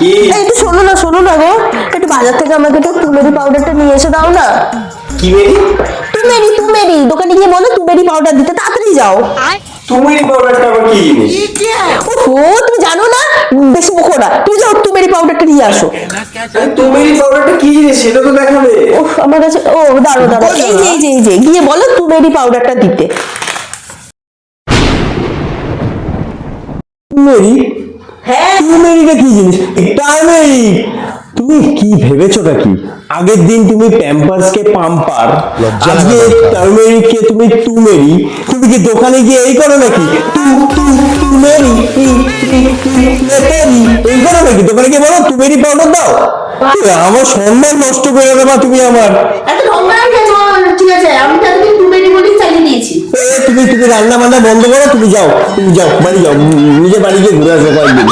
কি? একটু শোনো না গো, একটু বাজার থেকে আমাকে একটু তুমেরি পাউডারটা নিয়ে এসে দাও না। কি মেরি? তুমেরি দোকানে গিয়ে বলো তুমেরি পাউডার দিতে, তাড়াতাড়ি যাও। তুমেরি পাউডারটা আবার কি জিনিস? ও তুমি জানো না, বেশি মুখো না, তুমি যাও তুমেরি পাউডারটা নিয়ে আসো। আরে তুমেরি পাউডারটা কি জিনিস সেটা তো দেখাবে। আমার কাছে দাঁড়ো এই যে গিয়ে বলো তুমেরি পাউডারটা দিতে। তুমেরি? হ্যাঁ তুমেরিটা কি জিনিস? টার্মেরিক। তুমি কি ভেবেছোটা কি? আগের দিন তুমি প্যাম্পার্স কে পাম্পার, আজকে টার্মেরিক কে তুমি তুমেরি। তুমি কি দোকানে গিয়ে এই করো নাকি? তুমেরি এই করো নাকি? দোকানে গিয়ে বলো তুমেরি পাউডার দাও। আমার সম্মান নষ্ট করে দেবা তুমি আমার। এত ঢঙ্গান কেন? ঠিক আছে, আমি তাহলে তুমেরি বলেই চালিয়ে দিয়েছি। তুমি রান্না বান্না বন্ধ করো, তুমি যাও বাড়ি যাও, নিজে বাড়ি গিয়ে ঘুরে আসো কয়েকদিন।